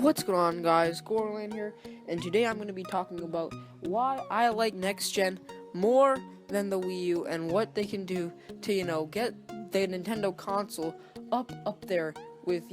What's going on, guys? GORLAN here, and today I'm going to be talking about why I like next gen more than the Wii U and what they can do to, get the Nintendo console up there with,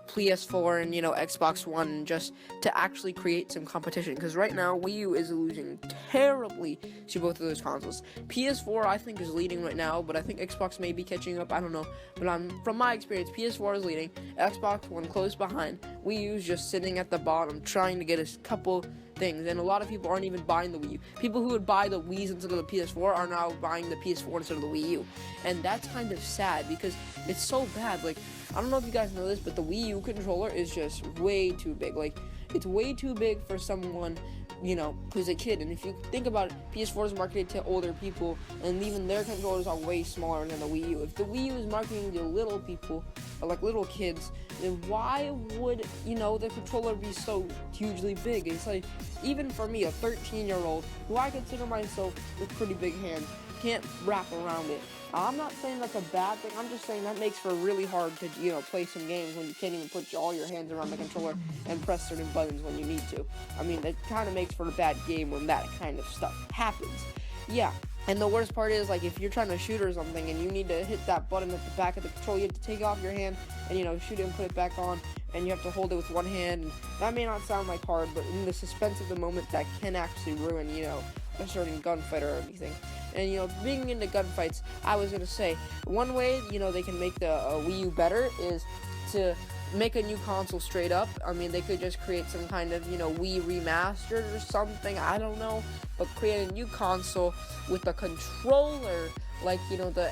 PS4 and, Xbox One, and just to actually create some competition. Because right now, Wii U is losing terribly to both of those consoles. PS4, I think, is leading right now, but I think Xbox may be catching up. I don't know. But from my experience, PS4 is leading, Xbox One close behind, Wii U is just sitting at the bottom, trying to get a couple things, and a lot of people aren't even buying the Wii U. People who would buy the Wii's instead of the PS4 are now buying the PS4 instead of the Wii U, and that's kind of sad because it's so bad. Like, I don't know if you guys know this, but the Wii U controller is just way too big. Like, it's way too big for someone, who's a kid. And if you think about it, PS4 is marketed to older people, and even their controllers are way smaller than the Wii U. If the Wii U is marketing to little people, or like little kids, then why would, the controller be so hugely big? It's like, even for me, a 13-year-old, who I consider myself with pretty big hands, can't wrap around it. I'm not saying that's a bad thing. I'm just saying that makes for really hard to, play some games when you can't even put all your hands around the controller and press certain buttons when you need to. I mean, that kind of makes for a bad game when that kind of stuff happens. Yeah. And the worst part is, like, if you're trying to shoot or something and you need to hit that button at the back of the controller, you have to take off your hand and, shoot it and put it back on, and you have to hold it with one hand. And that may not sound like hard, but in the suspense of the moment, that can actually ruin, a certain gunfight or anything. And, being into gunfights, I was going to say, one way, they can make the Wii U better is to make a new console straight up. I mean, they could just create some kind of, Wii remastered or something, I don't know, but create a new console with a controller, like, the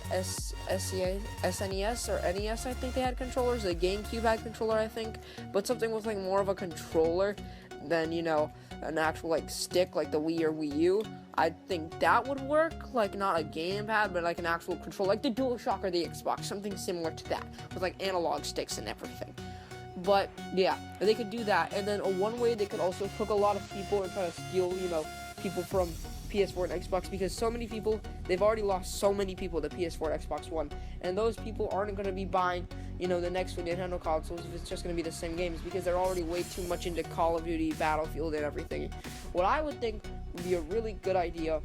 SNES or NES, I think they had controllers, the GameCube had controller, I think, but something with, like, more of a controller than, an actual, like, stick, like the Wii or Wii U. I think that would work, like, not a gamepad, but like an actual controller, like the DualShock or the Xbox, something similar to that, with like analog sticks and everything. But yeah, they could do that. And then one way they could also hook a lot of people and try to steal, people from PS4 and Xbox, because so many people, they've already lost so many people to PS4 and Xbox One, and those people aren't going to be buying, the next Nintendo consoles if it's just going to be the same games, because they're already way too much into Call of Duty, Battlefield, and everything. What I would think would be a really good idea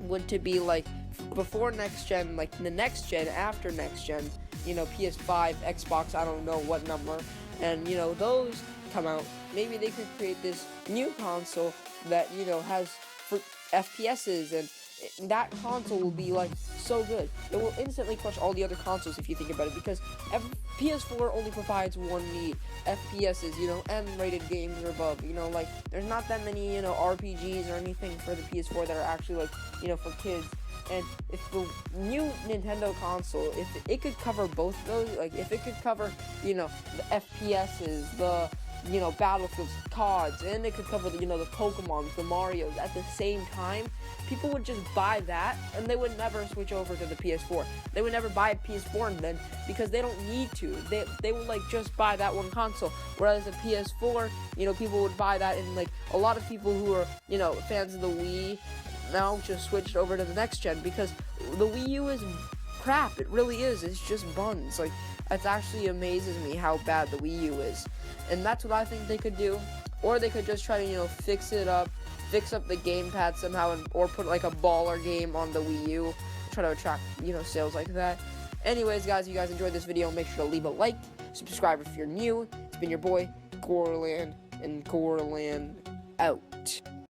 would to be, like, before next gen, like the next gen, after next gen, PS5, Xbox, I don't know what number, and, those come out, maybe they could create this new console that, has for FPSs, and that console will be, like, so good. It will instantly crush all the other consoles if you think about it, because PS4 only provides one need, FPSs, M-rated games or above, like, there's not that many, RPGs or anything for the PS4 that are actually, like, for kids. And if the new Nintendo console, if it could cover both of those, like, if it could cover, the FPSs, the, Battlefields, CODs, and it could cover the, the Pokemons, the Marios at the same time, people would just buy that, and they would never switch over to the PS4. They would never buy a PS4 then, because they don't need to. They would, like, just buy that one console. Whereas a PS4, people would buy that, and, like, a lot of people who are, fans of the Wii now just switched over to the next gen, because the Wii U is crap. It really is. It's just buns. Like, it actually amazes me how bad the Wii U is. And that's what I think they could do. Or they could just try to, fix up the gamepad somehow, or put, like, a baller game on the Wii U, try to attract, sales like that. Anyways, guys, if you guys enjoyed this video, make sure to leave a like, subscribe if you're new. It's been your boy, GORLAN, and GORLAN out.